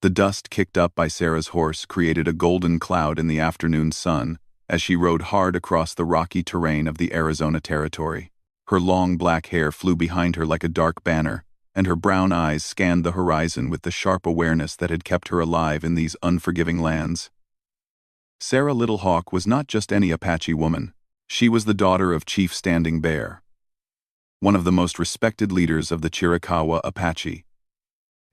The dust kicked up by Sarah's horse created a golden cloud in the afternoon sun as she rode hard across the rocky terrain of the Arizona Territory. Her long black hair flew behind her like a dark banner, and her brown eyes scanned the horizon with the sharp awareness that had kept her alive in these unforgiving lands. Sarah Little Hawk was not just any Apache woman. She was the daughter of Chief Standing Bear, one of the most respected leaders of the Chiricahua Apache,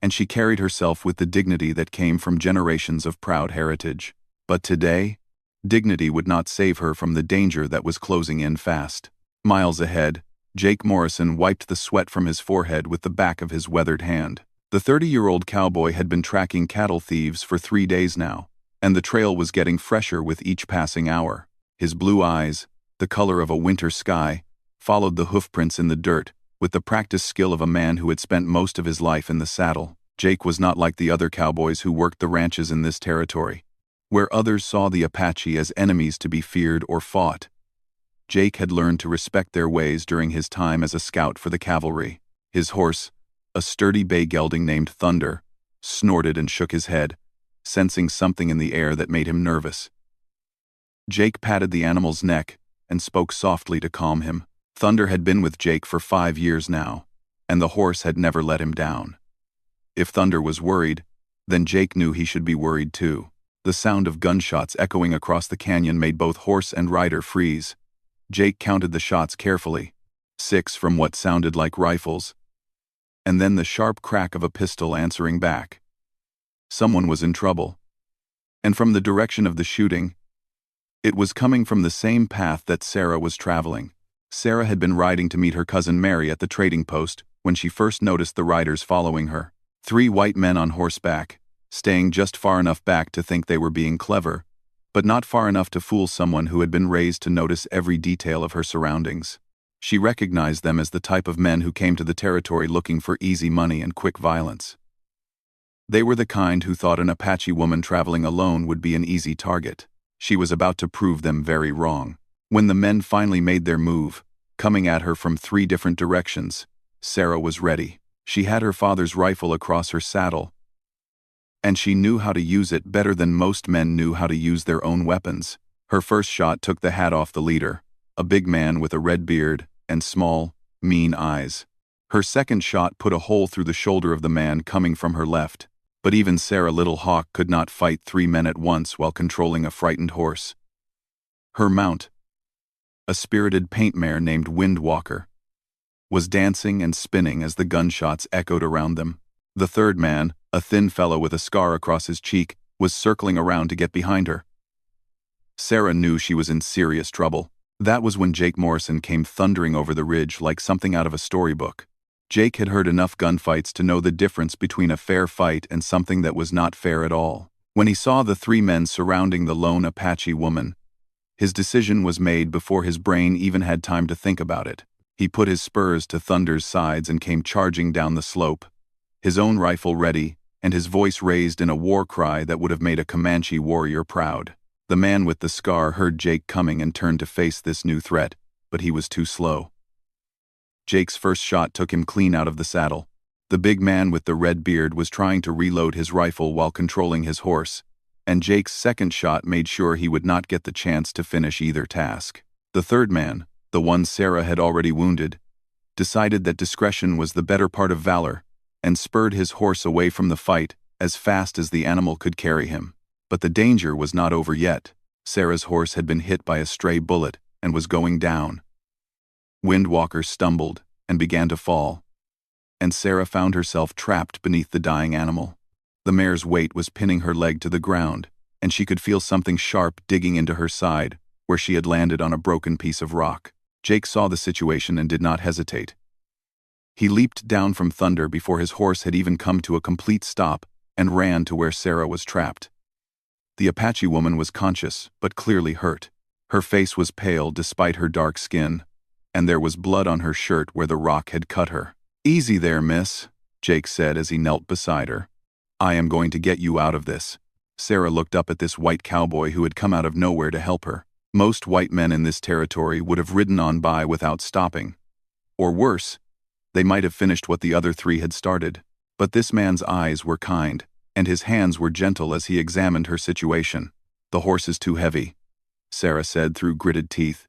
and she carried herself with the dignity that came from generations of proud heritage. But today, dignity would not save her from the danger that was closing in fast. Miles ahead, Jake Morrison wiped the sweat from his forehead with the back of his weathered hand. The 30-year-old cowboy had been tracking cattle thieves for 3 days now, and the trail was getting fresher with each passing hour. His blue eyes, the color of a winter sky, followed the hoofprints in the dirt, with the practiced skill of a man who had spent most of his life in the saddle. Jake was not like the other cowboys who worked the ranches in this territory, where others saw the Apache as enemies to be feared or fought. Jake had learned to respect their ways during his time as a scout for the cavalry. His horse, a sturdy bay gelding named Thunder, snorted and shook his head, sensing something in the air that made him nervous. Jake patted the animal's neck and spoke softly to calm him. Thunder had been with Jake for 5 years now, and the horse had never let him down. If Thunder was worried, then Jake knew he should be worried too. The sound of gunshots echoing across the canyon made both horse and rider freeze. Jake counted the shots carefully, 6 from what sounded like rifles, and then the sharp crack of a pistol answering back. Someone was in trouble. And from the direction of the shooting, it was coming from the same path that Sarah was traveling. Sarah had been riding to meet her cousin Mary at the trading post when she first noticed the riders following her. 3 white men on horseback, staying just far enough back to think they were being clever, but not far enough to fool someone who had been raised to notice every detail of her surroundings. She recognized them as the type of men who came to the territory looking for easy money and quick violence. They were the kind who thought an Apache woman traveling alone would be an easy target. She was about to prove them very wrong. When the men finally made their move, coming at her from 3 different directions, Sarah was ready. She had her father's rifle across her saddle, and she knew how to use it better than most men knew how to use their own weapons. Her first shot took the hat off the leader, a big man with a red beard and small, mean eyes. Her second shot put a hole through the shoulder of the man coming from her left, but even Sarah Little Hawk could not fight 3 men at once while controlling a frightened horse. Her mount, a spirited paint mare named Windwalker, was dancing and spinning as the gunshots echoed around them. The third man, a thin fellow with a scar across his cheek, was circling around to get behind her. Sarah knew she was in serious trouble. That was when Jake Morrison came thundering over the ridge like something out of a storybook. Jake had heard enough gunfights to know the difference between a fair fight and something that was not fair at all. When he saw the 3 men surrounding the lone Apache woman, his decision was made before his brain even had time to think about it. He put his spurs to Thunder's sides and came charging down the slope, his own rifle ready, and his voice raised in a war cry that would have made a Comanche warrior proud. The man with the scar heard Jake coming and turned to face this new threat, but he was too slow. Jake's first shot took him clean out of the saddle. The big man with the red beard was trying to reload his rifle while controlling his horse, and Jake's second shot made sure he would not get the chance to finish either task. The third man, the one Sarah had already wounded, decided that discretion was the better part of valor, and spurred his horse away from the fight as fast as the animal could carry him. But the danger was not over yet. Sarah's horse had been hit by a stray bullet and was going down. Windwalker stumbled and began to fall, and Sarah found herself trapped beneath the dying animal. The mare's weight was pinning her leg to the ground, and she could feel something sharp digging into her side, where she had landed on a broken piece of rock. Jake saw the situation and did not hesitate. He leaped down from Thunder before his horse had even come to a complete stop and ran to where Sarah was trapped. The Apache woman was conscious, but clearly hurt. Her face was pale despite her dark skin, and there was blood on her shirt where the rock had cut her. "Easy there, miss," Jake said as he knelt beside her. "I am going to get you out of this." Sarah looked up at this white cowboy who had come out of nowhere to help her. Most white men in this territory would have ridden on by without stopping. Or worse, they might have finished what the other 3 had started. But this man's eyes were kind, and his hands were gentle as he examined her situation. "The horse is too heavy," Sarah said through gritted teeth.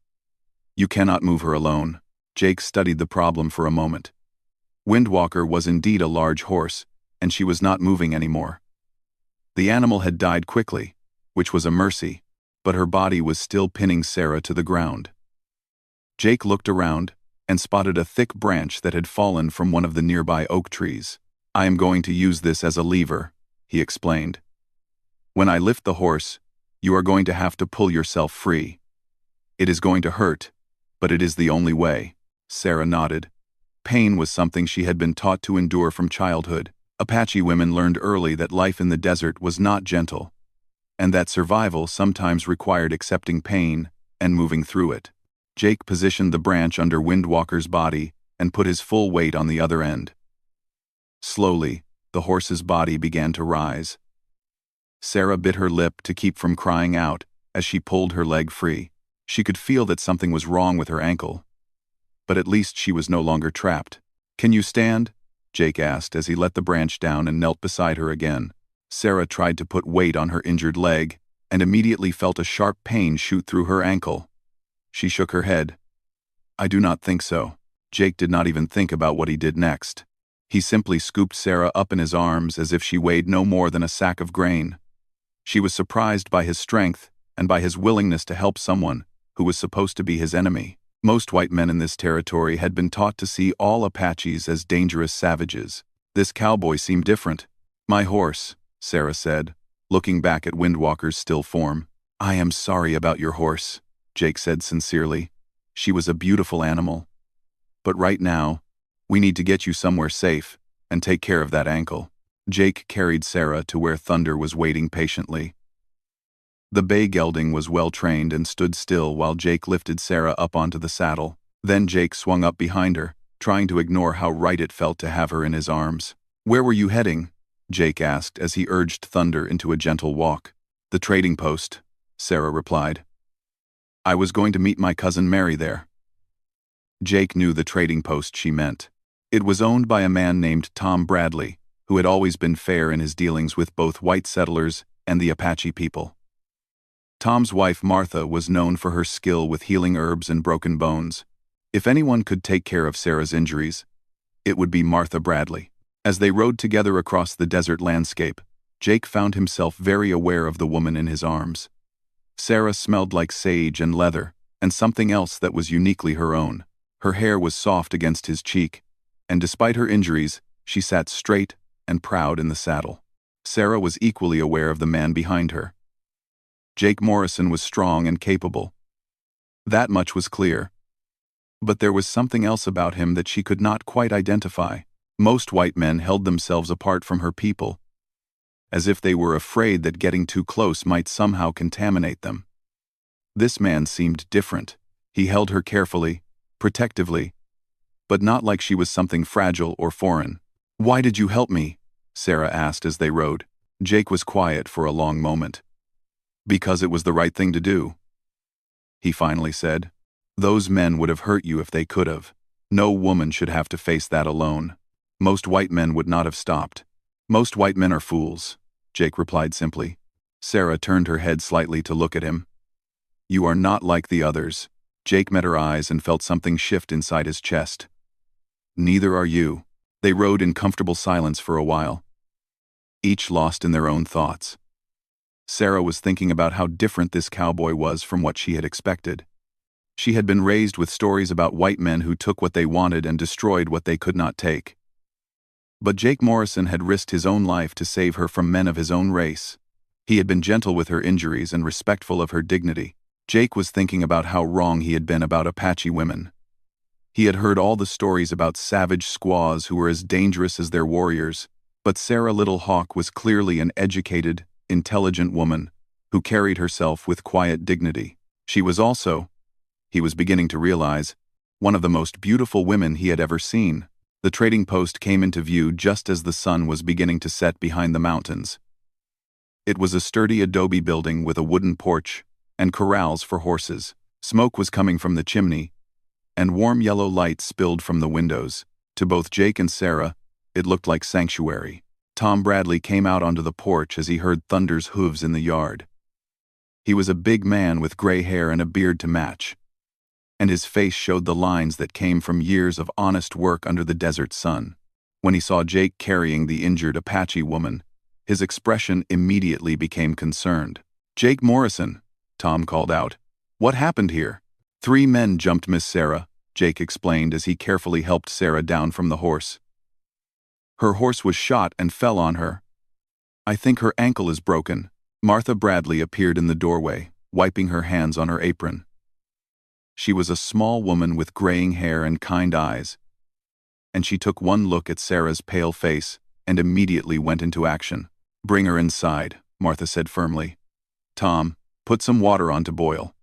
"You cannot move her alone." Jake studied the problem for a moment. Windwalker was indeed a large horse, and she was not moving anymore. The animal had died quickly, which was a mercy, but her body was still pinning Sarah to the ground. Jake looked around and spotted a thick branch that had fallen from one of the nearby oak trees. "I am going to use this as a lever," he explained. "When I lift the horse, you are going to have to pull yourself free. It is going to hurt, but it is the only way." Sarah nodded. Pain was something she had been taught to endure from childhood. Apache women learned early that life in the desert was not gentle, and that survival sometimes required accepting pain and moving through it. Jake positioned the branch under Windwalker's body and put his full weight on the other end. Slowly, the horse's body began to rise. Sarah bit her lip to keep from crying out as she pulled her leg free. She could feel that something was wrong with her ankle, but at least she was no longer trapped. "Can you stand?" Jake asked as he let the branch down and knelt beside her again. Sarah tried to put weight on her injured leg and immediately felt a sharp pain shoot through her ankle. She shook her head. "I do not think so." Jake did not even think about what he did next. He simply scooped Sarah up in his arms as if she weighed no more than a sack of grain. She was surprised by his strength and by his willingness to help someone who was supposed to be his enemy. Most white men in this territory had been taught to see all Apaches as dangerous savages. This cowboy seemed different. "My horse," Sarah said, looking back at Windwalker's still form. "I am sorry about your horse," Jake said sincerely. "She was a beautiful animal. But right now, we need to get you somewhere safe and take care of that ankle." Jake carried Sarah to where Thunder was waiting patiently. The bay gelding was well trained and stood still while Jake lifted Sarah up onto the saddle. Then Jake swung up behind her, trying to ignore how right it felt to have her in his arms. "Where were you heading?" Jake asked as he urged Thunder into a gentle walk. "The trading post," Sarah replied. "I was going to meet my cousin Mary there." Jake knew the trading post she meant. It was owned by a man named Tom Bradley, who had always been fair in his dealings with both white settlers and the Apache people. Tom's wife Martha was known for her skill with healing herbs and broken bones. If anyone could take care of Sarah's injuries, it would be Martha Bradley. As they rode together across the desert landscape, Jake found himself very aware of the woman in his arms. Sarah smelled like sage and leather, and something else that was uniquely her own. Her hair was soft against his cheek, and despite her injuries, she sat straight and proud in the saddle. Sarah was equally aware of the man behind her. Jake Morrison was strong and capable. That much was clear. But there was something else about him that she could not quite identify. Most white men held themselves apart from her people, as if they were afraid that getting too close might somehow contaminate them. This man seemed different. He held her carefully, protectively, but not like she was something fragile or foreign. "Why did you help me?" Sarah asked as they rode. Jake was quiet for a long moment. "Because it was the right thing to do," he finally said. "Those men would have hurt you if they could have. No woman should have to face that alone. Most white men would not have stopped." "Most white men are fools," Jake replied simply. Sarah turned her head slightly to look at him. "You are not like the others." Jake met her eyes and felt something shift inside his chest. "Neither are you." They rode in comfortable silence for a while, each lost in their own thoughts. Sarah was thinking about how different this cowboy was from what she had expected. She had been raised with stories about white men who took what they wanted and destroyed what they could not take. But Jake Morrison had risked his own life to save her from men of his own race. He had been gentle with her injuries and respectful of her dignity. Jake was thinking about how wrong he had been about Apache women. He had heard all the stories about savage squaws who were as dangerous as their warriors, but Sarah Little Hawk was clearly an educated, intelligent woman who carried herself with quiet dignity. She was also, he was beginning to realize, one of the most beautiful women he had ever seen. The trading post came into view just as the sun was beginning to set behind the mountains. It was a sturdy adobe building with a wooden porch and corrals for horses. Smoke was coming from the chimney, and warm yellow light spilled from the windows. To both Jake and Sarah, it looked like sanctuary. Tom Bradley came out onto the porch as he heard Thunder's hooves in the yard. He was a big man with gray hair and a beard to match, and his face showed the lines that came from years of honest work under the desert sun. When he saw Jake carrying the injured Apache woman, his expression immediately became concerned. "Jake Morrison," Tom called out. "What happened here?" "Three men jumped Miss Sarah," Jake explained as he carefully helped Sarah down from the horse. "Her horse was shot and fell on her. I think her ankle is broken." Martha Bradley appeared in the doorway, wiping her hands on her apron. She was a small woman with graying hair and kind eyes, and she took one look at Sarah's pale face and immediately went into action. "Bring her inside," Martha said firmly. "Tom, put some water on to boil.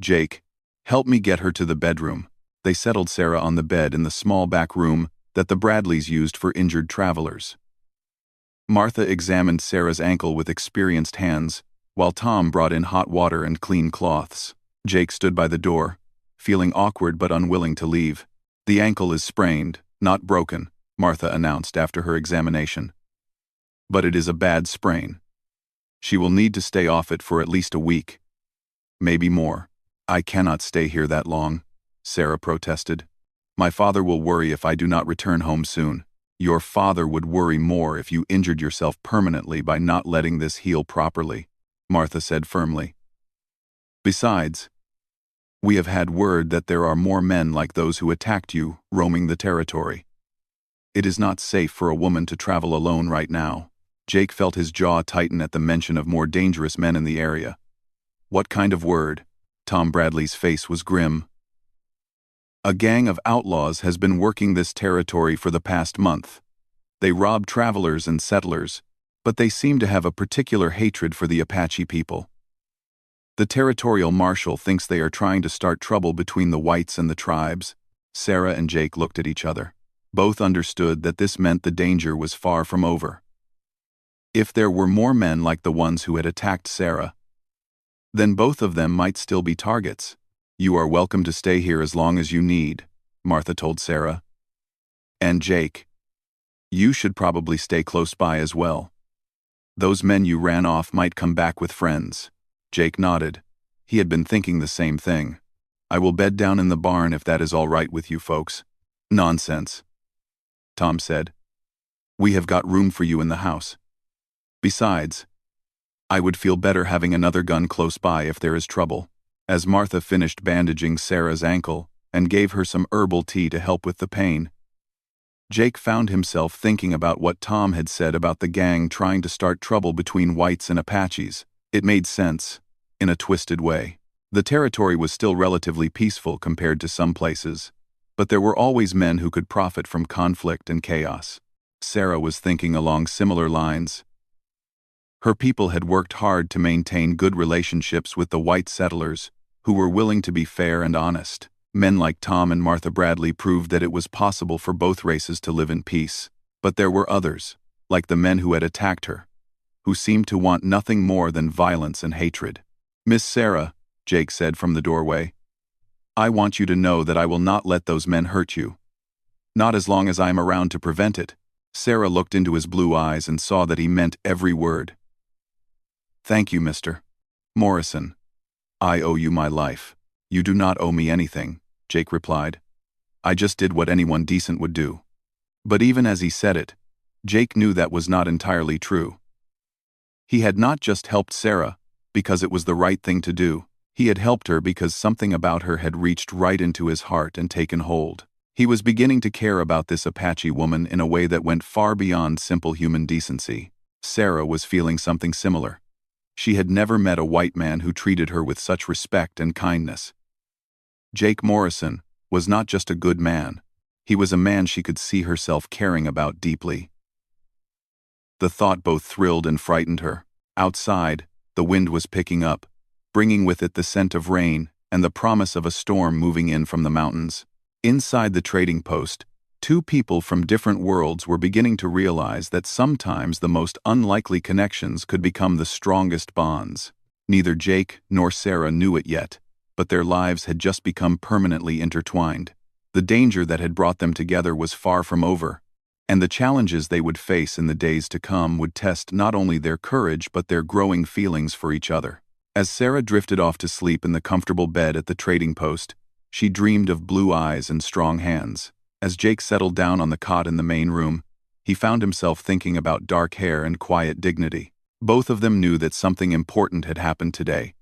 Jake, help me get her to the bedroom." They settled Sarah on the bed in the small back room that the Bradleys used for injured travelers. Martha examined Sarah's ankle with experienced hands, while Tom brought in hot water and clean cloths. Jake stood by the door, feeling awkward but unwilling to leave. "The ankle is sprained, not broken," Martha announced after her examination. "But it is a bad sprain. She will need to stay off it for at least a week. Maybe more." "I cannot stay here that long," Sarah protested. "My father will worry if I do not return home soon." "Your father would worry more if you injured yourself permanently by not letting this heal properly," Martha said firmly. "Besides, we have had word that there are more men like those who attacked you roaming the territory. It is not safe for a woman to travel alone right now." Jake felt his jaw tighten at the mention of more dangerous men in the area. "What kind of word?" Tom Bradley's face was grim. "A gang of outlaws has been working this territory for the past month. They rob travelers and settlers, but they seem to have a particular hatred for the Apache people. The territorial marshal thinks they are trying to start trouble between the whites and the tribes." Sarah and Jake looked at each other. Both understood that this meant the danger was far from over. If there were more men like the ones who had attacked Sarah, then both of them might still be targets. "You are welcome to stay here as long as you need," Martha told Sarah. "And Jake, you should probably stay close by as well. Those men you ran off might come back with friends." Jake nodded. He had been thinking the same thing. "I will bed down in the barn if that is all right with you folks." "Nonsense," Tom said. "We have got room for you in the house. Besides, I would feel better having another gun close by if there is trouble." As Martha finished bandaging Sarah's ankle and gave her some herbal tea to help with the pain, Jake found himself thinking about what Tom had said about the gang trying to start trouble between whites and Apaches. It made sense, in a twisted way. The territory was still relatively peaceful compared to some places, but there were always men who could profit from conflict and chaos. Sarah was thinking along similar lines. Her people had worked hard to maintain good relationships with the white settlers, who were willing to be fair and honest. Men like Tom and Martha Bradley proved that it was possible for both races to live in peace. But there were others, like the men who had attacked her, who seemed to want nothing more than violence and hatred. "Miss Sarah," Jake said from the doorway, "I want you to know that I will not let those men hurt you. Not as long as I am around to prevent it." Sarah looked into his blue eyes and saw that he meant every word. "Thank you, Mr. Morrison. I owe you my life." "You do not owe me anything," Jake replied. "I just did what anyone decent would do." But even as he said it, Jake knew that was not entirely true. He had not just helped Sarah because it was the right thing to do. He had helped her because something about her had reached right into his heart and taken hold. He was beginning to care about this Apache woman in a way that went far beyond simple human decency. Sarah was feeling something similar. She had never met a white man who treated her with such respect and kindness. Jake Morrison was not just a good man. He was a man she could see herself caring about deeply. The thought both thrilled and frightened her. Outside, the wind was picking up, bringing with it the scent of rain and the promise of a storm moving in from the mountains. Inside the trading post, two people from different worlds were beginning to realize that sometimes the most unlikely connections could become the strongest bonds. Neither Jake nor Sarah knew it yet, but their lives had just become permanently intertwined. The danger that had brought them together was far from over, And the challenges they would face in the days to come would test not only their courage but their growing feelings for each other. As Sarah drifted off to sleep in the comfortable bed at the trading post, she dreamed of blue eyes and strong hands. As Jake settled down on the cot in the main room, he found himself thinking about dark hair and quiet dignity. Both of them knew that something important had happened today,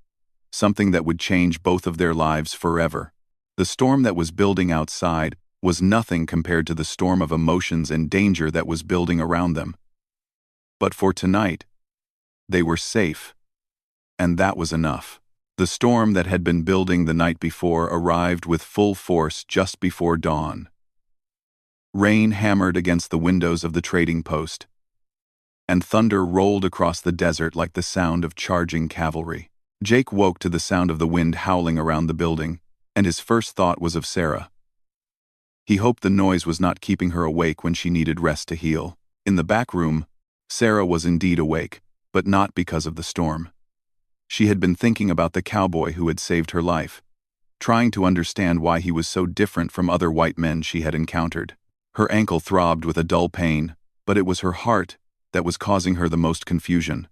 something that would change both of their lives forever. The storm that was building outside was nothing compared to the storm of emotions and danger that was building around them. But for tonight, they were safe, and that was enough. The storm that had been building the night before arrived with full force just before dawn. Rain hammered against the windows of the trading post, and thunder rolled across the desert like the sound of charging cavalry. Jake woke to the sound of the wind howling around the building, and his first thought was of Sarah. He hoped the noise was not keeping her awake when she needed rest to heal. In the back room, Sarah was indeed awake, but not because of the storm. She had been thinking about the cowboy who had saved her life, trying to understand why he was so different from other white men she had encountered. Her ankle throbbed with a dull pain, but it was her heart that was causing her the most confusion.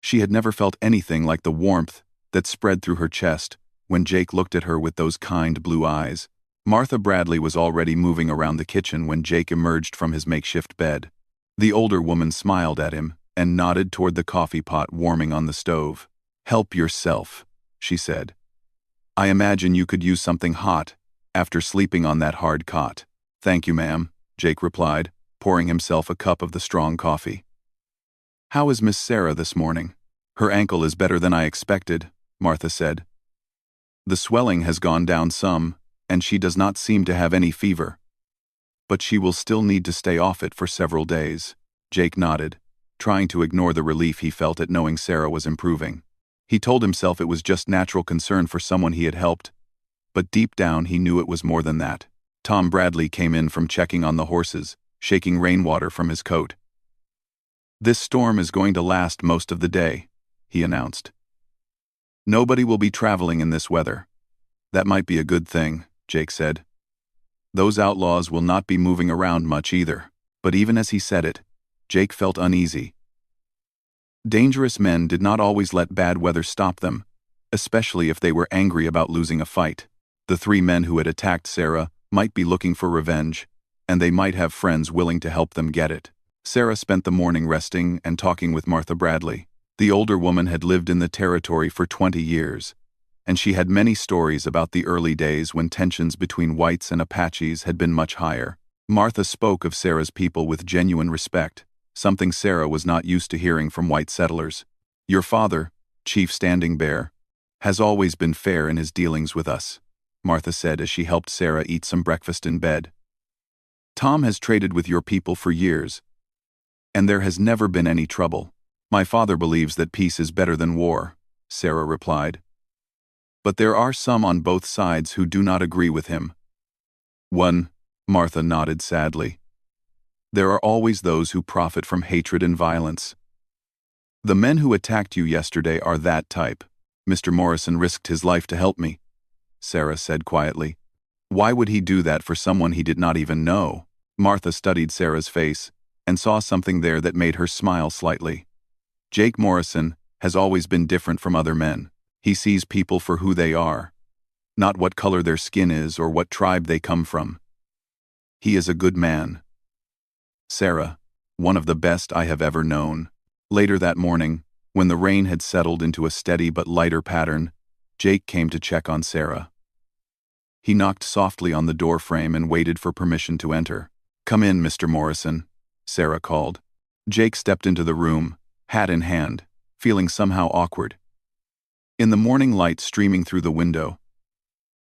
She had never felt anything like the warmth that spread through her chest when Jake looked at her with those kind blue eyes. Martha Bradley was already moving around the kitchen when Jake emerged from his makeshift bed. The older woman smiled at him and nodded toward the coffee pot warming on the stove. "Help yourself," she said. "I imagine you could use something hot after sleeping on that hard cot." "Thank you, ma'am," Jake replied, pouring himself a cup of the strong coffee. "How is Miss Sarah this morning?" "Her ankle is better than I expected," Martha said. "The swelling has gone down some, and she does not seem to have any fever. But she will still need to stay off it for several days." Jake nodded, trying to ignore the relief he felt at knowing Sarah was improving. He told himself it was just natural concern for someone he had helped, but deep down he knew it was more than that. Tom Bradley came in from checking on the horses, shaking rainwater from his coat. "This storm is going to last most of the day," he announced. "Nobody will be traveling in this weather." "That might be a good thing," Jake said. "Those outlaws will not be moving around much either." But even as he said it, Jake felt uneasy. Dangerous men did not always let bad weather stop them, especially if they were angry about losing a fight. The three men who had attacked Sarah might be looking for revenge, and they might have friends willing to help them get it. Sarah spent the morning resting and talking with Martha Bradley. The older woman had lived in the territory for 20 years, and she had many stories about the early days when tensions between whites and Apaches had been much higher. Martha spoke of Sarah's people with genuine respect, something Sarah was not used to hearing from white settlers. "Your father, Chief Standing Bear, has always been fair in his dealings with us," Martha said as she helped Sarah eat some breakfast in bed. "Tom has traded with your people for years, and there has never been any trouble." "My father believes that peace is better than war," Sarah replied. "But there are some on both sides who do not agree with him." "One," Martha nodded sadly. "There are always those who profit from hatred and violence. The men who attacked you yesterday are that type. Mr. Morrison risked his life to help me," Sarah said quietly. "Why would he do that for someone he did not even know?" Martha studied Sarah's face and saw something there that made her smile slightly. "Jake Morrison has always been different from other men. He sees people for who they are, not what color their skin is or what tribe they come from. He is a good man. Sarah, one of the best I have ever known." Later that morning, when the rain had settled into a steady but lighter pattern, Jake came to check on Sarah. He knocked softly on the door frame and waited for permission to enter. "Come in, Mr. Morrison," Sarah called. Jake stepped into the room, hat in hand, feeling somehow awkward. In the morning light streaming through the window,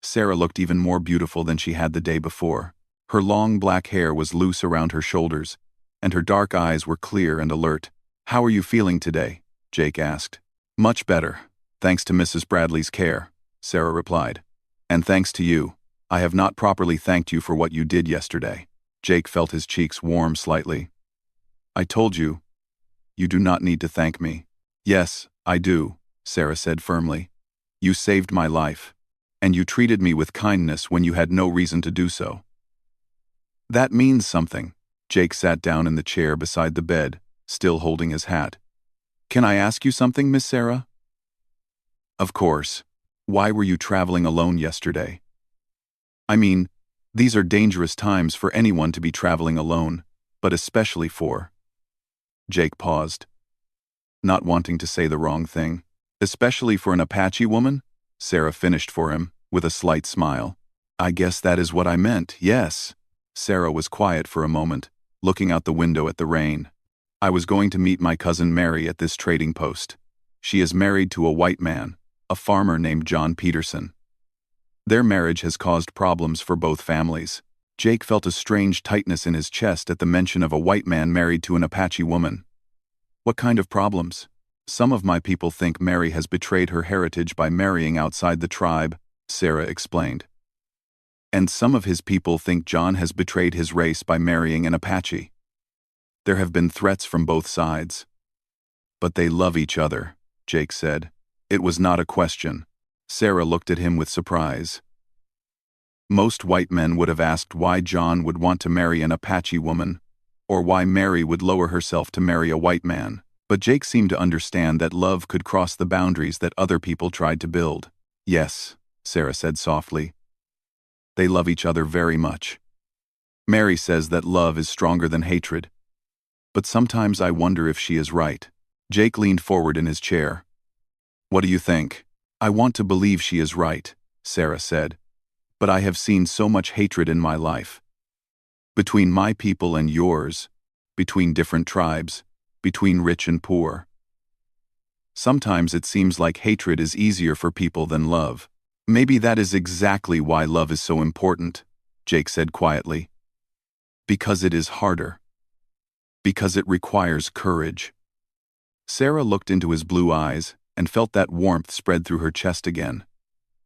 Sarah looked even more beautiful than she had the day before. Her long black hair was loose around her shoulders, and her dark eyes were clear and alert. "How are you feeling today?" Jake asked. "Much better, thanks to Mrs. Bradley's care," Sarah replied. "And thanks to you. I have not properly thanked you for what you did yesterday." Jake felt his cheeks warm slightly. "I told you. You do not need to thank me." "Yes, I do," Sarah said firmly. "You saved my life, and you treated me with kindness when you had no reason to do so." "That means something," Jake sat down in the chair beside the bed, still holding his hat. "Can I ask you something, Miss Sarah?" "Of course. Why were you traveling alone yesterday?" "I mean, these are dangerous times for anyone to be traveling alone, but especially for—" Jake paused, not wanting to say the wrong thing. "Especially for an Apache woman?" Sarah finished for him, with a slight smile. "I guess that is what I meant, yes." Sarah was quiet for a moment, looking out the window at the rain. "I was going to meet my cousin Mary at this trading post. She is married to a white man, a farmer named John Peterson. Their marriage has caused problems for both families." Jake felt a strange tightness in his chest at the mention of a white man married to an Apache woman. "What kind of problems?" "Some of my people think Mary has betrayed her heritage by marrying outside the tribe," Sarah explained. "And some of his people think John has betrayed his race by marrying an Apache. There have been threats from both sides." "But they love each other," Jake said. It was not a question. Sarah looked at him with surprise. Most white men would have asked why John would want to marry an Apache woman, or why Mary would lower herself to marry a white man. But Jake seemed to understand that love could cross the boundaries that other people tried to build. "Yes," Sarah said softly. "They love each other very much. Mary says that love is stronger than hatred. But sometimes I wonder if she is right." Jake leaned forward in his chair. "What do you think?" "I want to believe she is right," Sarah said. "But I have seen so much hatred in my life. Between my people and yours, between different tribes, between rich and poor. Sometimes it seems like hatred is easier for people than love. Maybe that is exactly why love is so important," Jake said quietly. "Because it is harder. Because it requires courage." Sarah looked into his blue eyes and felt that warmth spread through her chest again.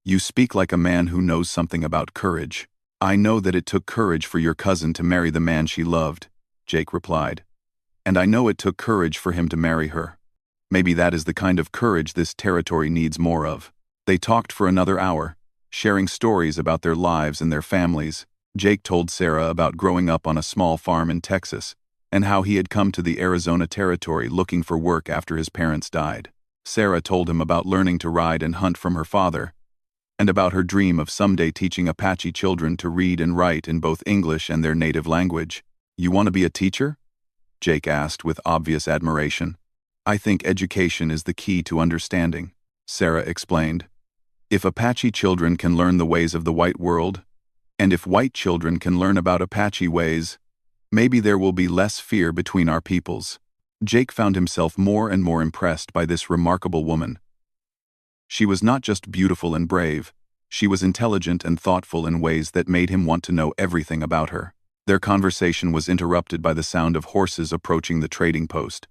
"You speak like a man who knows something about courage." "I know that it took courage for your cousin to marry the man she loved," Jake replied. "And I know it took courage for him to marry her. Maybe that is the kind of courage this territory needs more of." They talked for another hour, sharing stories about their lives and their families. Jake told Sarah about growing up on a small farm in Texas, and how he had come to the Arizona territory looking for work after his parents died. Sarah told him about learning to ride and hunt from her father, and about her dream of someday teaching Apache children to read and write in both English and their native language. "You want to be a teacher?" Jake asked with obvious admiration. "I think education is the key to understanding," Sarah explained. "If Apache children can learn the ways of the white world, and if white children can learn about Apache ways, maybe there will be less fear between our peoples." Jake found himself more and more impressed by this remarkable woman. She was not just beautiful and brave, she was intelligent and thoughtful in ways that made him want to know everything about her. Their conversation was interrupted by the sound of horses approaching the trading post.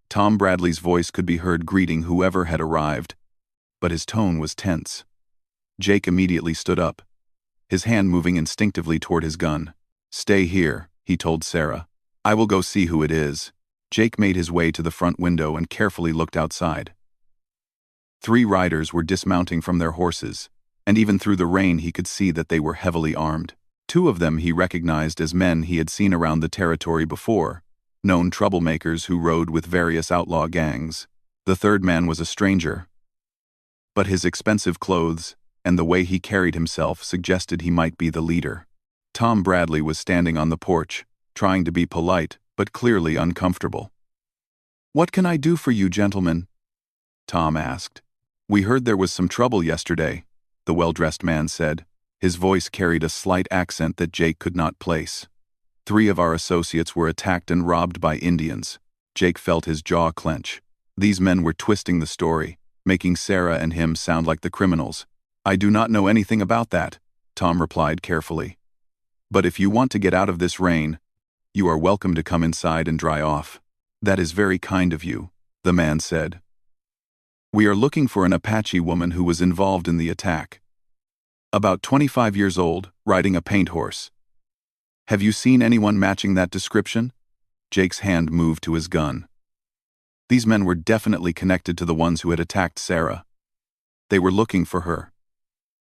Tom Bradley's voice could be heard greeting whoever had arrived, but his tone was tense. Jake immediately stood up, his hand moving instinctively toward his gun. "Stay here," he told Sarah. "I will go see who it is." Jake made his way to the front window and carefully looked outside. 3 riders were dismounting from their horses, and even through the rain he could see that they were heavily armed. 2 of them he recognized as men he had seen around the territory before, known troublemakers who rode with various outlaw gangs. The 3rd man was a stranger, but his expensive clothes and the way he carried himself suggested he might be the leader. Tom Bradley was standing on the porch, trying to be polite, but clearly uncomfortable. "What can I do for you, gentlemen?" Tom asked. "We heard there was some trouble yesterday," the well-dressed man said. His voice carried a slight accent that Jake could not place. 3 of our associates were attacked and robbed by Indians." Jake felt his jaw clench. These men were twisting the story, making Sarah and him sound like the criminals. "I do not know anything about that," Tom replied carefully. "But if you want to get out of this rain, you are welcome to come inside and dry off." "That is very kind of you," the man said. "We are looking for an Apache woman who was involved in the attack. About 25 years old, riding a paint horse. Have you seen anyone matching that description?" Jake's hand moved to his gun. These men were definitely connected to the ones who had attacked Sarah. They were looking for her.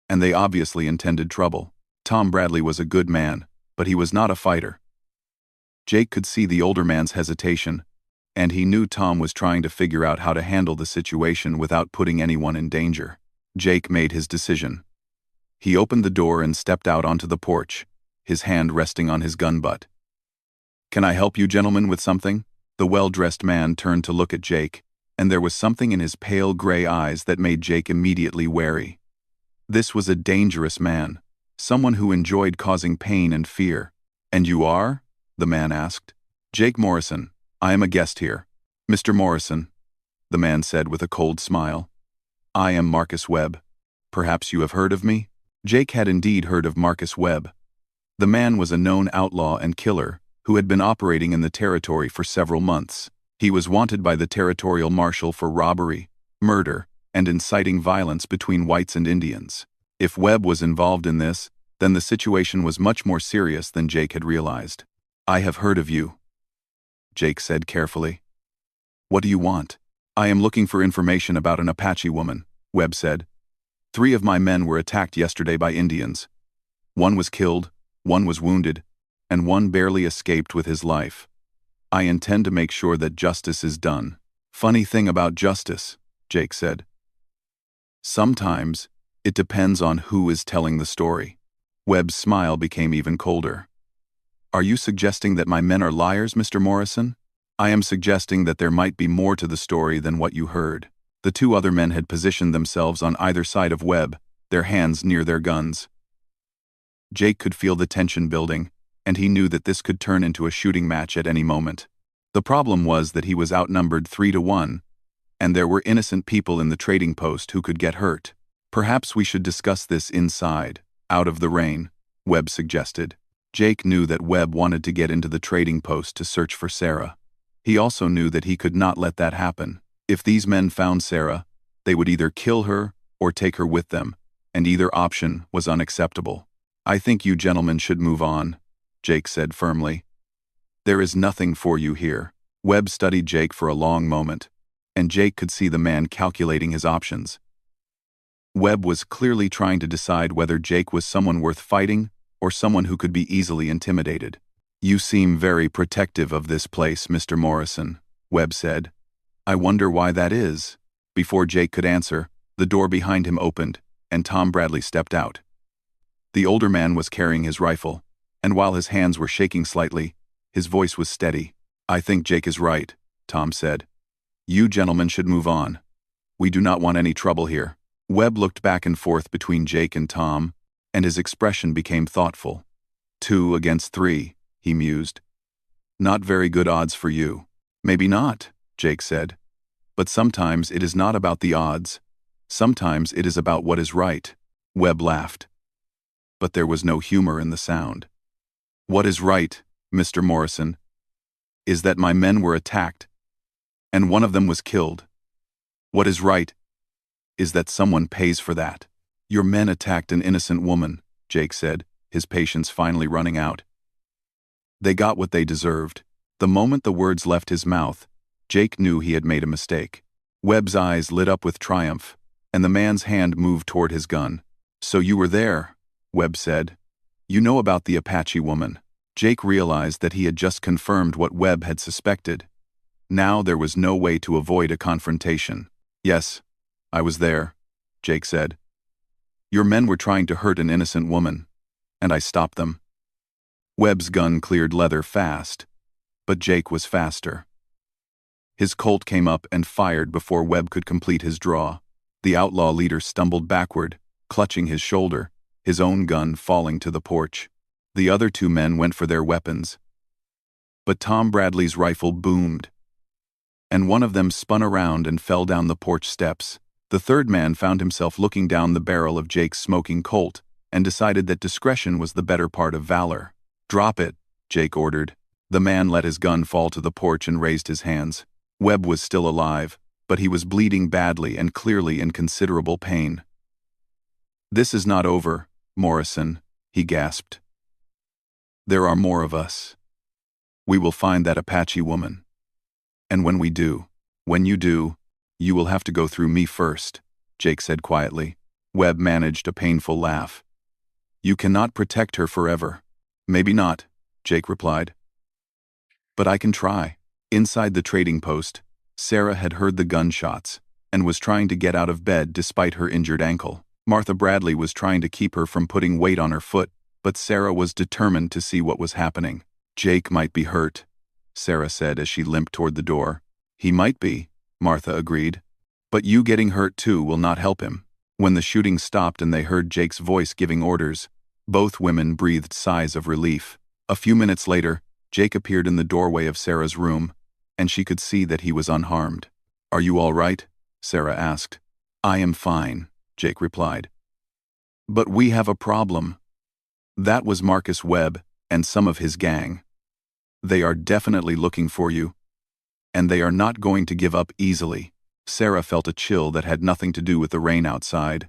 And they obviously intended trouble. Tom Bradley was a good man, but he was not a fighter. Jake could see the older man's hesitation, and he knew Tom was trying to figure out how to handle the situation without putting anyone in danger. Jake made his decision. He opened the door and stepped out onto the porch, his hand resting on his gun butt. "Can I help you gentlemen with something?" The well-dressed man turned to look at Jake, and there was something in his pale gray eyes that made Jake immediately wary. This was a dangerous man, someone who enjoyed causing pain and fear. "And you are?" the man asked. "Jake Morrison. I am a guest here." "Mr. Morrison," the man said with a cold smile. "I am Marcus Webb. Perhaps you have heard of me?" Jake had indeed heard of Marcus Webb. The man was a known outlaw and killer who had been operating in the territory for several months. He was wanted by the territorial marshal for robbery, murder, and inciting violence between whites and Indians. If Webb was involved in this, then the situation was much more serious than Jake had realized. "I have heard of you," Jake said carefully. "What do you want?" "I am looking for information about an Apache woman," Webb said. "3 of my men were attacked yesterday by Indians. 1 was killed, 1 was wounded, and 1 barely escaped with his life. I intend to make sure that justice is done." "Funny thing about justice," Jake said. "Sometimes, it depends on who is telling the story." Webb's smile became even colder. "Are you suggesting that my men are liars, Mr. Morrison?" "I am suggesting that there might be more to the story than what you heard." The 2 other men had positioned themselves on either side of Webb, their hands near their guns. Jake could feel the tension building, and he knew that this could turn into a shooting match at any moment. The problem was that he was outnumbered 3-1, and there were innocent people in the trading post who could get hurt. "Perhaps we should discuss this inside, out of the rain," Webb suggested. Jake knew that Webb wanted to get into the trading post to search for Sarah. He also knew that he could not let that happen. If these men found Sarah, they would either kill her or take her with them, and either option was unacceptable. "I think you gentlemen should move on," Jake said firmly. "There is nothing for you here." Webb studied Jake for a long moment, and Jake could see the man calculating his options. Webb was clearly trying to decide whether Jake was someone worth fighting or someone who could be easily intimidated. "You seem very protective of this place, Mr. Morrison," Webb said. "I wonder why that is." Before Jake could answer, the door behind him opened, and Tom Bradley stepped out. The older man was carrying his rifle, and while his hands were shaking slightly, his voice was steady. "I think Jake is right," Tom said. "You gentlemen should move on. We do not want any trouble here." Webb looked back and forth between Jake and Tom, and his expression became thoughtful. 2 against 3, he mused. "Not very good odds for you." "Maybe not," Jake said. "But sometimes it is not about the odds. Sometimes it is about what is right." Webb laughed. But there was no humor in the sound. "What is right, Mr. Morrison, is that my men were attacked, and one of them was killed. What is right is that someone pays for that." "Your men attacked an innocent woman," Jake said, his patience finally running out. "They got what they deserved." The moment the words left his mouth, Jake knew he had made a mistake. Webb's eyes lit up with triumph, and the man's hand moved toward his gun. "So you were there," Webb said. "You know about the Apache woman." Jake realized that he had just confirmed what Webb had suspected. Now there was no way to avoid a confrontation. "Yes, I was there," Jake said. "Your men were trying to hurt an innocent woman, and I stopped them." Webb's gun cleared leather fast, but Jake was faster. His Colt came up and fired before Webb could complete his draw. The outlaw leader stumbled backward, clutching his shoulder, his own gun falling to the porch. The other 2 men went for their weapons. But Tom Bradley's rifle boomed, and one of them spun around and fell down the porch steps. The 3rd man found himself looking down the barrel of Jake's smoking Colt and decided that discretion was the better part of valor. "Drop it," Jake ordered. The man let his gun fall to the porch and raised his hands. Webb was still alive, but he was bleeding badly and clearly in considerable pain. "This is not over, Morrison," he gasped. "There are more of us. We will find that Apache woman. And when you do, you will have to go through me first," Jake said quietly. Webb managed a painful laugh. "You cannot protect her forever." "Maybe not," Jake replied. But I can try. Inside the trading post, Sarah had heard the gunshots and was trying to get out of bed despite her injured ankle. Martha Bradley was trying to keep her from putting weight on her foot, but Sarah was determined to see what was happening. Jake might be hurt, Sarah said as she limped toward the door. He might be, Martha agreed. But you getting hurt too will not help him. When the shooting stopped and they heard Jake's voice giving orders, both women breathed sighs of relief. A few minutes later, Jake appeared in the doorway of Sarah's room, and she could see that he was unharmed. Are you all right? Sarah asked. I am fine, Jake replied. But we have a problem. That was Marcus Webb and some of his gang. They are definitely looking for you, and they are not going to give up easily. Sarah felt a chill that had nothing to do with the rain outside.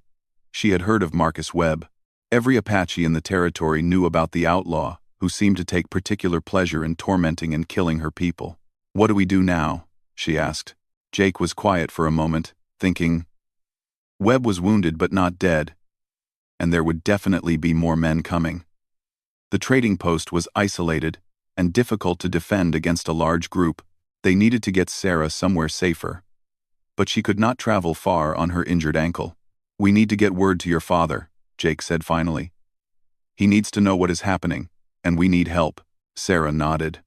She had heard of Marcus Webb. Every Apache in the territory knew about the outlaw, who seemed to take particular pleasure in tormenting and killing her people. What do we do now? She asked. Jake was quiet for a moment, thinking. Webb was wounded but not dead, and there would definitely be more men coming. The trading post was isolated and difficult to defend against a large group. They needed to get Sarah somewhere safer. But she could not travel far on her injured ankle. We need to get word to your father, Jake said finally. He needs to know what is happening, and we need help. Sarah nodded.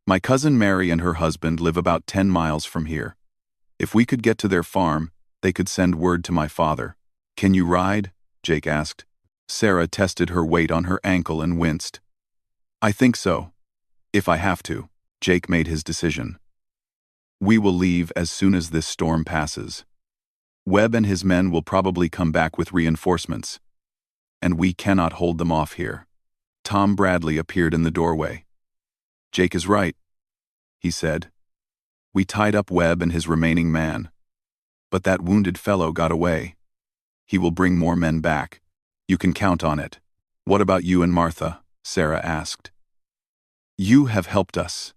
My cousin Mary and her husband live about 10 miles from here. If we could get to their farm, they could send word to my father. Can you ride? Jake asked. Sarah tested her weight on her ankle and winced. I think so. If I have to. Jake made his decision. We will leave as soon as this storm passes. Webb and his men will probably come back with reinforcements, and we cannot hold them off here. Tom Bradley appeared in the doorway. Jake is right, he said. We tied up Webb and his remaining man, but that wounded fellow got away. He will bring more men back. You can count on it. What about you and Martha? Sarah asked. You have helped us,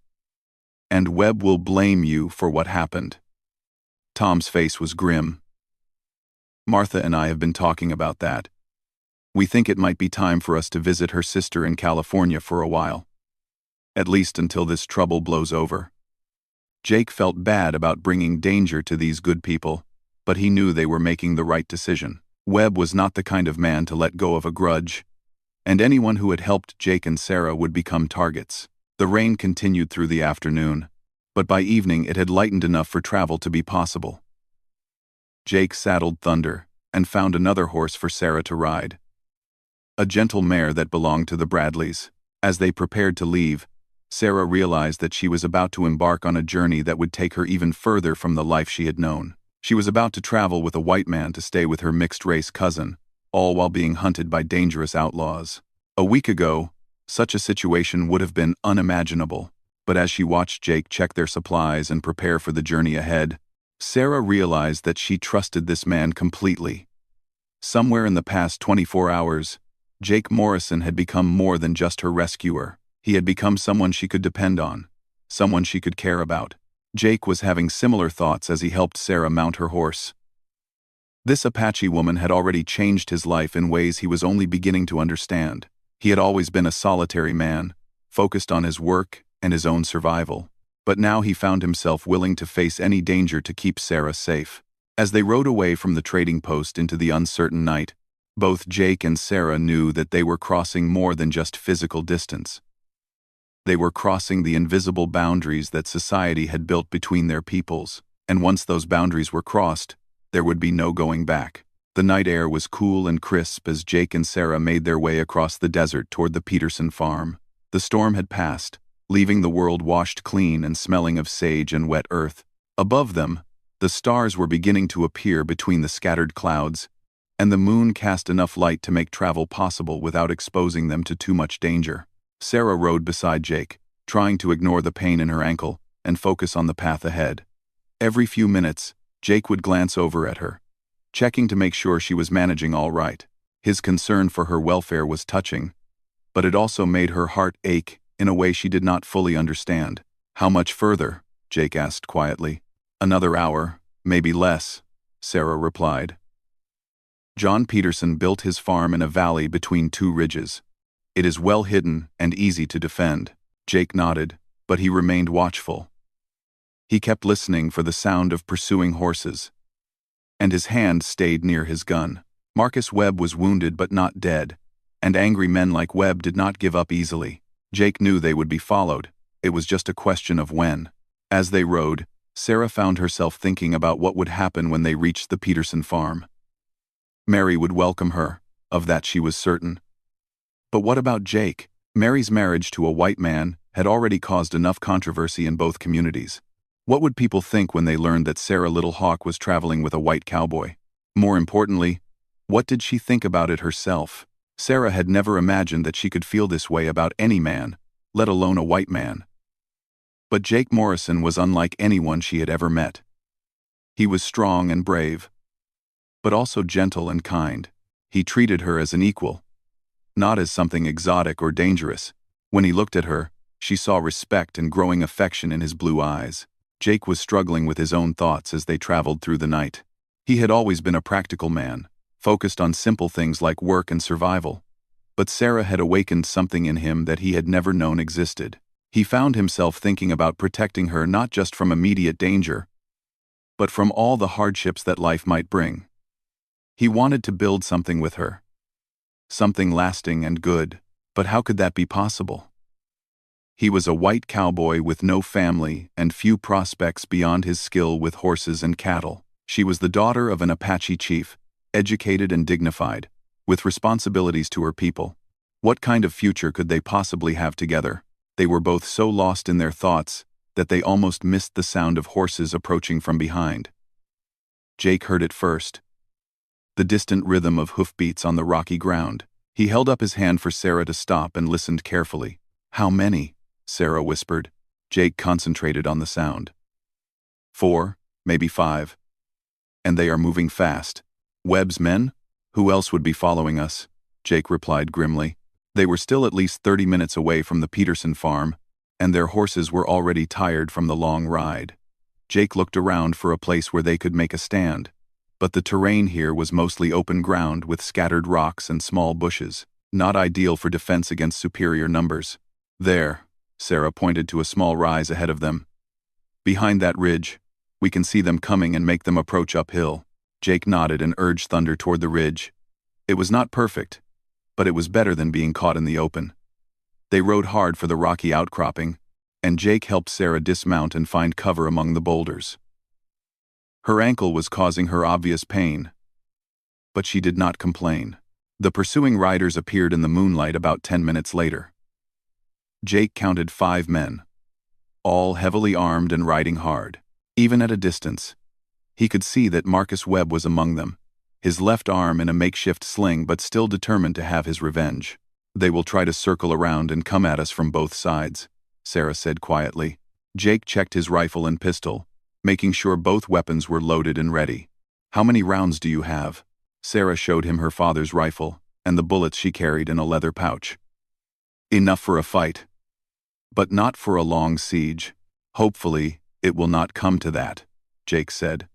and Webb will blame you for what happened. Tom's face was grim. Martha and I have been talking about that. We think it might be time for us to visit her sister in California for a while. At least until this trouble blows over. Jake felt bad about bringing danger to these good people, but he knew they were making the right decision. Webb was not the kind of man to let go of a grudge, and anyone who had helped Jake and Sarah would become targets. The rain continued through the afternoon, but by evening it had lightened enough for travel to be possible. Jake saddled Thunder and found another horse for Sarah to ride. A gentle mare that belonged to the Bradleys. As they prepared to leave, Sarah realized that she was about to embark on a journey that would take her even further from the life she had known. She was about to travel with a white man to stay with her mixed-race cousin, all while being hunted by dangerous outlaws. A week ago, such a situation would have been unimaginable, but as she watched Jake check their supplies and prepare for the journey ahead, Sarah realized that she trusted this man completely. Somewhere in the past 24 hours, Jake Morrison had become more than just her rescuer. He had become someone she could depend on, someone she could care about. Jake was having similar thoughts as he helped Sarah mount her horse. This Apache woman had already changed his life in ways he was only beginning to understand. He had always been a solitary man, focused on his work and his own survival. But now he found himself willing to face any danger to keep Sarah safe. As they rode away from the trading post into the uncertain night, both Jake and Sarah knew that they were crossing more than just physical distance. They were crossing the invisible boundaries that society had built between their peoples, and once those boundaries were crossed, there would be no going back. The night air was cool and crisp as Jake and Sarah made their way across the desert toward the Peterson farm. The storm had passed, leaving the world washed clean and smelling of sage and wet earth. Above them, the stars were beginning to appear between the scattered clouds, and the moon cast enough light to make travel possible without exposing them to too much danger. Sarah rode beside Jake, trying to ignore the pain in her ankle and focus on the path ahead. Every few minutes, Jake would glance over at her, checking to make sure she was managing all right. His concern for her welfare was touching, but it also made her heart ache in a way she did not fully understand. How much further? Jake asked quietly. Another hour, maybe less, Sarah replied. John Peterson built his farm in a valley between two ridges. It is well hidden and easy to defend. Jake nodded. but he remained watchful. He kept listening for the sound of pursuing horses, and his hand stayed near his gun. Marcus Webb was wounded but not dead, and angry men like Webb did not give up easily. Jake knew they would be followed. It was just a question of when. As they rode, Sarah found herself thinking about what would happen when they reached the Peterson farm. Mary would welcome her, of that she was certain. But what about Jake? Mary's marriage to a white man had already caused enough controversy in both communities. What would people think when they learned that Sarah Little Hawk was traveling with a white cowboy? More importantly, what did she think about it herself? Sarah had never imagined that she could feel this way about any man, let alone a white man. But Jake Morrison was unlike anyone she had ever met. He was strong and brave, but also gentle and kind. He treated her as an equal, not as something exotic or dangerous. When he looked at her, she saw respect and growing affection in his blue eyes. Jake was struggling with his own thoughts as they traveled through the night. He had always been a practical man, focused on simple things like work and survival. But Sarah had awakened something in him that he had never known existed. He found himself thinking about protecting her not just from immediate danger, but from all the hardships that life might bring. He wanted to build something with her. Something lasting and good, but how could that be possible? He was a white cowboy with no family and few prospects beyond his skill with horses and cattle. She was the daughter of an Apache chief, educated and dignified, with responsibilities to her people. What kind of future could they possibly have together? They were both so lost in their thoughts that they almost missed the sound of horses approaching from behind. Jake heard it first, the distant rhythm of hoofbeats on the rocky ground. He held up his hand for Sarah to stop and listened carefully. "How many?" Sarah whispered. Jake concentrated on the sound. "4, maybe 5. And they are moving fast." "Webb's men? Who else would be following us?" Jake replied grimly. They were still at least 30 minutes away from the Peterson farm, and their horses were already tired from the long ride. Jake looked around for a place where they could make a stand, but the terrain here was mostly open ground with scattered rocks and small bushes, not ideal for defense against superior numbers. "There," Sarah pointed to a small rise ahead of them. "Behind that ridge, we can see them coming and make them approach uphill." Jake nodded and urged Thunder toward the ridge. It was not perfect, but it was better than being caught in the open. They rode hard for the rocky outcropping, and Jake helped Sarah dismount and find cover among the boulders. Her ankle was causing her obvious pain, but she did not complain. The pursuing riders appeared in the moonlight about 10 minutes later. Jake counted 5 men, all heavily armed and riding hard. Even at a distance, he could see that Marcus Webb was among them, his left arm in a makeshift sling but still determined to have his revenge. "They will try to circle around and come at us from both sides," Sarah said quietly. Jake checked his rifle and pistol, making sure both weapons were loaded and ready. "How many rounds do you have?" Sarah showed him her father's rifle and the bullets she carried in a leather pouch. "Enough for a fight, but not for a long siege. Hopefully, it will not come to that," Jake said.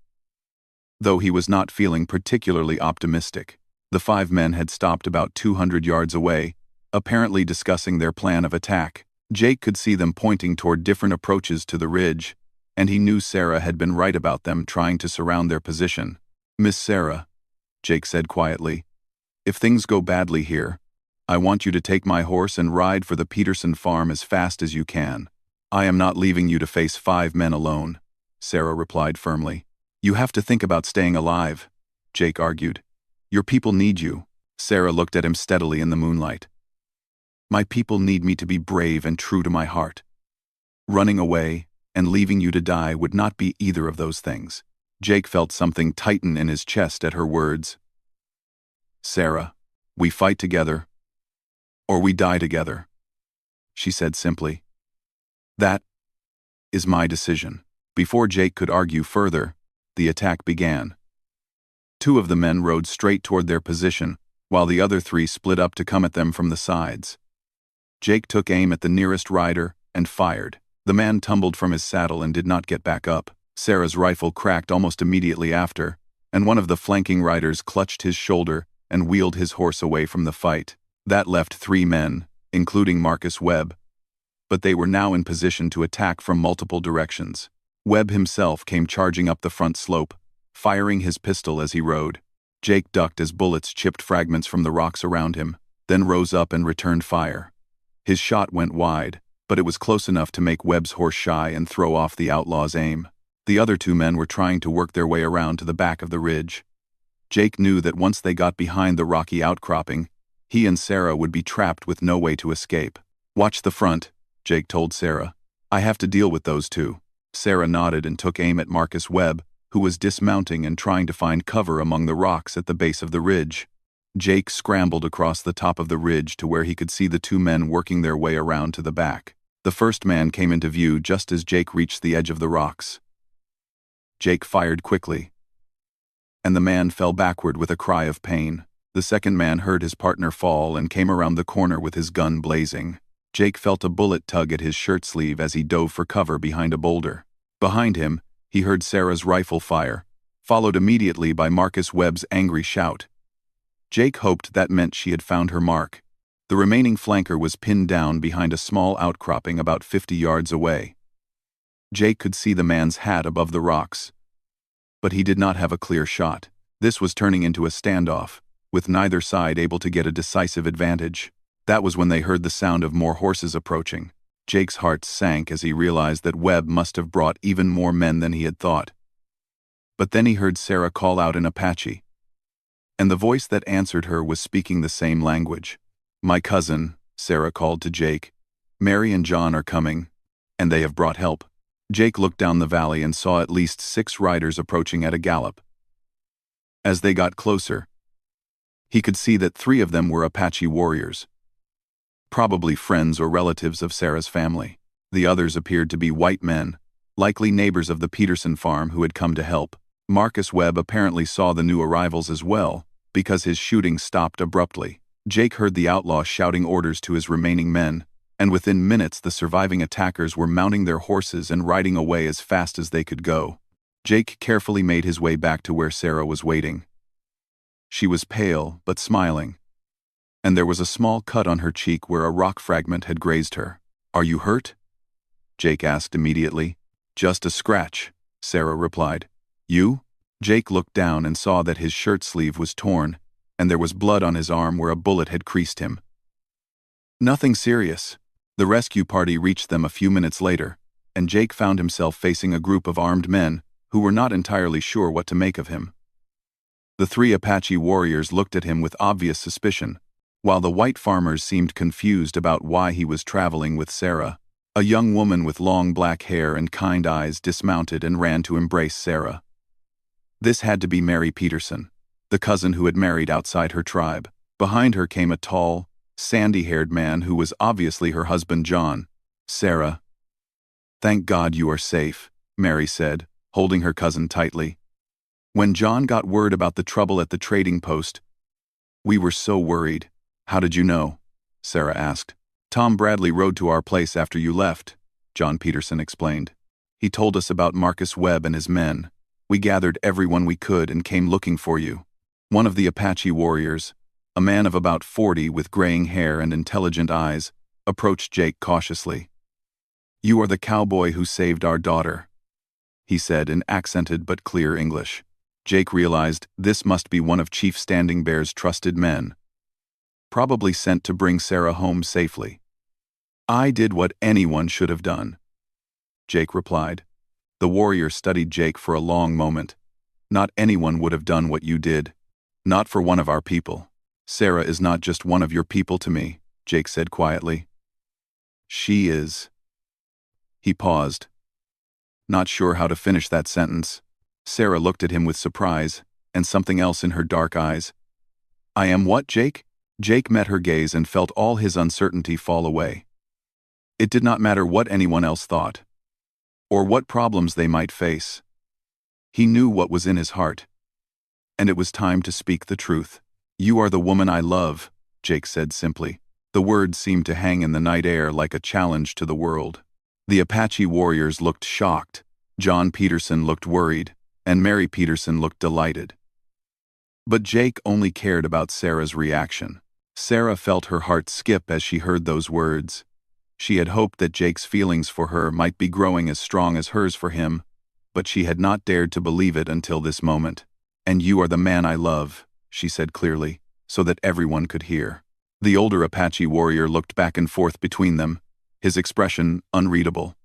Though he was not feeling particularly optimistic, the 5 men had stopped about 200 yards away, apparently discussing their plan of attack. Jake could see them pointing toward different approaches to the ridge, and he knew Sarah had been right about them trying to surround their position. "Miss Sarah," Jake said quietly, "if things go badly here, I want you to take my horse and ride for the Peterson farm as fast as you can." "I am not leaving you to face 5 men alone," Sarah replied firmly. "You have to think about staying alive," Jake argued. "Your people need you." Sarah looked at him steadily in the moonlight. "My people need me to be brave and true to my heart. Running away and leaving you to die would not be either of those things." Jake felt something tighten in his chest at her words. "Sarah, we fight together, or we die together," she said simply. "That is my decision." Before Jake could argue further, the attack began. 2 of the men rode straight toward their position, while the other 3 split up to come at them from the sides. Jake took aim at the nearest rider and fired. The man tumbled from his saddle and did not get back up. Sarah's rifle cracked almost immediately after, and one of the flanking riders clutched his shoulder and wheeled his horse away from the fight. That left 3 men, including Marcus Webb, but they were now in position to attack from multiple directions. Webb himself came charging up the front slope, firing his pistol as he rode. Jake ducked as bullets chipped fragments from the rocks around him, then rose up and returned fire. His shot went wide, but it was close enough to make Webb's horse shy and throw off the outlaw's aim. The other two men were trying to work their way around to the back of the ridge. Jake knew that once they got behind the rocky outcropping, he and Sarah would be trapped with no way to escape. "Watch the front," Jake told Sarah. "I have to deal with those two." Sarah nodded and took aim at Marcus Webb, who was dismounting and trying to find cover among the rocks at the base of the ridge. Jake scrambled across the top of the ridge to where he could see the two men working their way around to the back. The first man came into view just as Jake reached the edge of the rocks. Jake fired quickly, and the man fell backward with a cry of pain. The second man heard his partner fall and came around the corner with his gun blazing. Jake felt a bullet tug at his shirt sleeve as he dove for cover behind a boulder. Behind him, he heard Sarah's rifle fire, followed immediately by Marcus Webb's angry shout. Jake hoped that meant she had found her mark. The remaining flanker was pinned down behind a small outcropping about 50 yards away. Jake could see the man's hat above the rocks, but he did not have a clear shot. This was turning into a standoff, with neither side able to get a decisive advantage. That was when they heard the sound of more horses approaching. Jake's heart sank as he realized that Webb must have brought even more men than he had thought. But then he heard Sarah call out in Apache, and the voice that answered her was speaking the same language. "My cousin," Sarah called to Jake. "Mary and John are coming, and they have brought help." Jake looked down the valley and saw at least 6 riders approaching at a gallop. As they got closer, he could see that 3 of them were Apache warriors, probably friends or relatives of Sarah's family. The others appeared to be white men, likely neighbors of the Peterson farm who had come to help. Marcus Webb apparently saw the new arrivals as well, because his shooting stopped abruptly. Jake heard the outlaw shouting orders to his remaining men, and within minutes the surviving attackers were mounting their horses and riding away as fast as they could go. Jake carefully made his way back to where Sarah was waiting. She was pale but smiling, and there was a small cut on her cheek where a rock fragment had grazed her. "Are you hurt?" Jake asked immediately. "Just a scratch," Sarah replied. "You?" Jake looked down and saw that his shirt sleeve was torn, and there was blood on his arm where a bullet had creased him. "Nothing serious." The rescue party reached them a few minutes later, and Jake found himself facing a group of armed men who were not entirely sure what to make of him. The 3 Apache warriors looked at him with obvious suspicion, while the white farmers seemed confused about why he was traveling with Sarah. A young woman with long black hair and kind eyes dismounted and ran to embrace Sarah. This had to be Mary Peterson, the cousin who had married outside her tribe. Behind her came a tall, sandy-haired man who was obviously her husband John. "Sarah, thank God you are safe," Mary said, holding her cousin tightly. "When John got word about the trouble at the trading post, we were so worried." "How did you know?" Sarah asked. "Tom Bradley rode to our place after you left," John Peterson explained. "He told us about Marcus Webb and his men. We gathered everyone we could and came looking for you." One of the Apache warriors, a man of about 40 with graying hair and intelligent eyes, approached Jake cautiously. "You are the cowboy who saved our daughter," he said in accented but clear English. Jake realized this must be one of Chief Standing Bear's trusted men, probably sent to bring Sarah home safely. "I did what anyone should have done," Jake replied. The warrior studied Jake for a long moment. "Not anyone would have done what you did. Not for one of our people." "Sarah is not just one of your people to me," Jake said quietly. "She is." He paused, not sure how to finish that sentence. Sarah looked at him with surprise, and something else in her dark eyes. "I am what, Jake?" Jake met her gaze and felt all his uncertainty fall away. It did not matter what anyone else thought, or what problems they might face. He knew what was in his heart, and it was time to speak the truth. "You are the woman I love," Jake said simply. The words seemed to hang in the night air like a challenge to the world. The Apache warriors looked shocked, John Peterson looked worried, and Mary Peterson looked delighted. But Jake only cared about Sarah's reaction. Sarah felt her heart skip as she heard those words. She had hoped that Jake's feelings for her might be growing as strong as hers for him, but she had not dared to believe it until this moment. "And you are the man I love," she said clearly, so that everyone could hear. The older Apache warrior looked back and forth between them, his expression unreadable.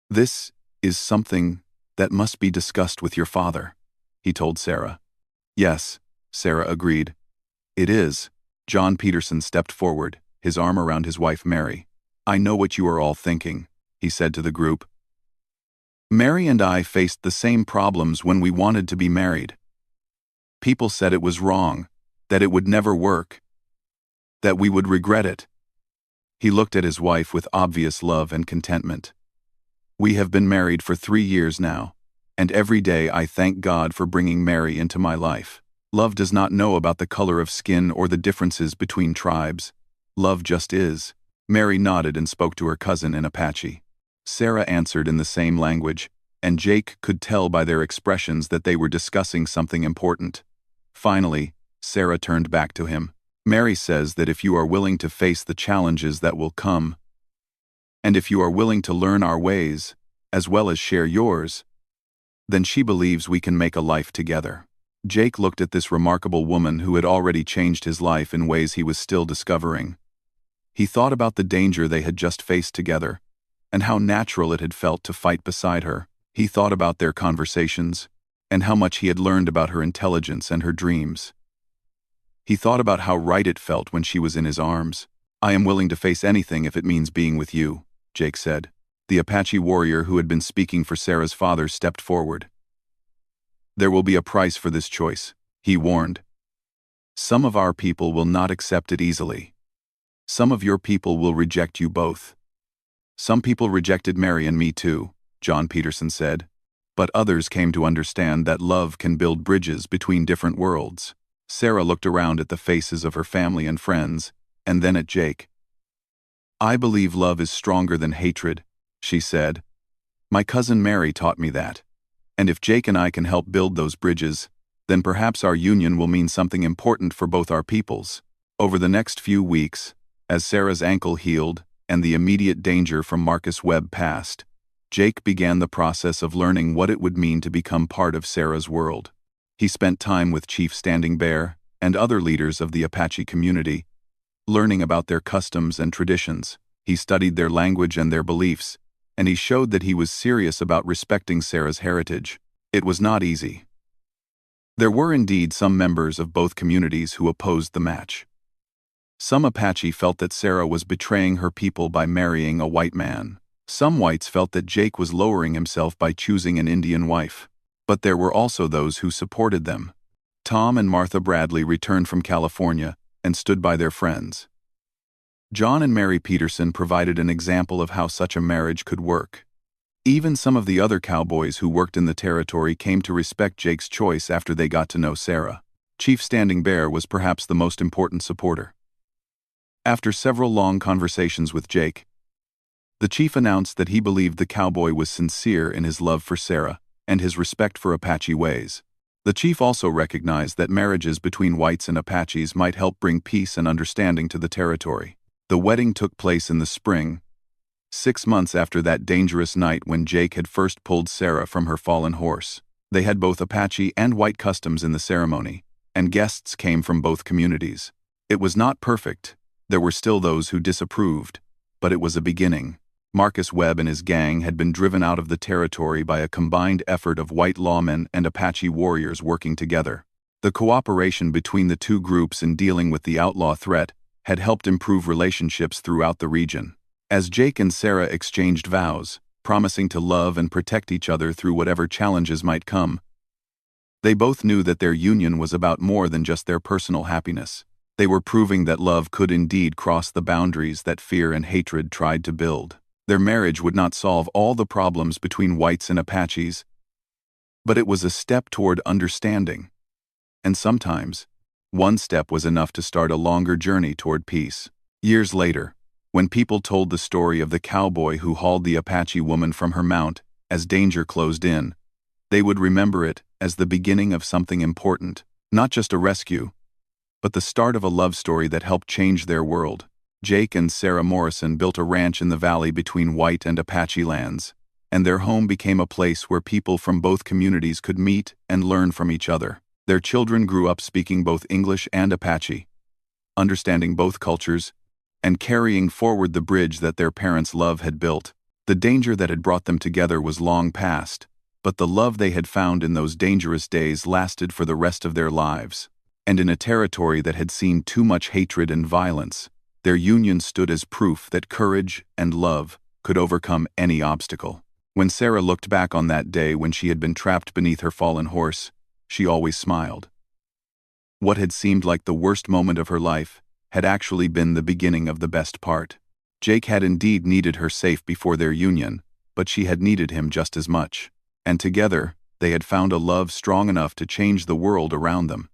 "This is something that must be discussed with your father," he told Sarah. "Yes," Sarah agreed. "It is." John Peterson stepped forward, his arm around his wife Mary. "I know what you are all thinking," he said to the group. "Mary and I faced the same problems when we wanted to be married. People said it was wrong, that it would never work, that we would regret it." He looked at his wife with obvious love and contentment. "We have been married for 3 years now, and every day I thank God for bringing Mary into my life. Love does not know about the color of skin or the differences between tribes. Love just is." Mary nodded and spoke to her cousin in Apache. Sarah answered in the same language, and Jake could tell by their expressions that they were discussing something important. Finally, Sarah turned back to him. "Mary says that if you are willing to face the challenges that will come, and if you are willing to learn our ways, as well as share yours, then she believes we can make a life together." Jake looked at this remarkable woman who had already changed his life in ways he was still discovering. He thought about the danger they had just faced together, and how natural it had felt to fight beside her. He thought about their conversations, and how much he had learned about her intelligence and her dreams. He thought about how right it felt when she was in his arms. "I am willing to face anything if it means being with you," Jake said. The Apache warrior who had been speaking for Sarah's father stepped forward. "There will be a price for this choice," he warned. "Some of our people will not accept it easily. Some of your people will reject you both." "Some people rejected Mary and me too," John Peterson said. "But others came to understand that love can build bridges between different worlds." Sarah looked around at the faces of her family and friends, and then at Jake. "I believe love is stronger than hatred," she said. "My cousin Mary taught me that. And if Jake and I can help build those bridges, then perhaps our union will mean something important for both our peoples." Over the next few weeks, as Sarah's ankle healed and the immediate danger from Marcus Webb passed, Jake began the process of learning what it would mean to become part of Sarah's world. He spent time with Chief Standing Bear and other leaders of the Apache community, learning about their customs and traditions. He studied their language and their beliefs, and he showed that he was serious about respecting Sarah's heritage. It was not easy. There were indeed some members of both communities who opposed the match. Some Apache felt that Sarah was betraying her people by marrying a white man. Some whites felt that Jake was lowering himself by choosing an Indian wife. But there were also those who supported them. Tom and Martha Bradley returned from California and stood by their friends. John and Mary Peterson provided an example of how such a marriage could work. Even some of the other cowboys who worked in the territory came to respect Jake's choice after they got to know Sarah. Chief Standing Bear was perhaps the most important supporter. After several long conversations with Jake, the chief announced that he believed the cowboy was sincere in his love for Sarah and his respect for Apache ways. The chief also recognized that marriages between whites and Apaches might help bring peace and understanding to the territory. The wedding took place in the spring, 6 months after that dangerous night when Jake had first pulled Sarah from her fallen horse. They had both Apache and white customs in the ceremony, and guests came from both communities. It was not perfect. There were still those who disapproved, but it was a beginning. Marcus Webb and his gang had been driven out of the territory by a combined effort of white lawmen and Apache warriors working together. The cooperation between the two groups in dealing with the outlaw threat had helped improve relationships throughout the region. As Jake and Sarah exchanged vows, promising to love and protect each other through whatever challenges might come, they both knew that their union was about more than just their personal happiness. They were proving that love could indeed cross the boundaries that fear and hatred tried to build. Their marriage would not solve all the problems between whites and Apaches, but it was a step toward understanding. And sometimes, one step was enough to start a longer journey toward peace. Years later, when people told the story of the cowboy who hauled the Apache woman from her mount as danger closed in, they would remember it as the beginning of something important, not just a rescue, but the start of a love story that helped change their world. Jake and Sarah Morrison built a ranch in the valley between White and Apache lands, and their home became a place where people from both communities could meet and learn from each other. Their children grew up speaking both English and Apache, understanding both cultures, and carrying forward the bridge that their parents' love had built. The danger that had brought them together was long past, but the love they had found in those dangerous days lasted for the rest of their lives. And in a territory that had seen too much hatred and violence, their union stood as proof that courage and love could overcome any obstacle. When Sarah looked back on that day when she had been trapped beneath her fallen horse, she always smiled. What had seemed like the worst moment of her life had actually been the beginning of the best part. Jake had indeed needed her safe before their union, but she had needed him just as much. And together, they had found a love strong enough to change the world around them.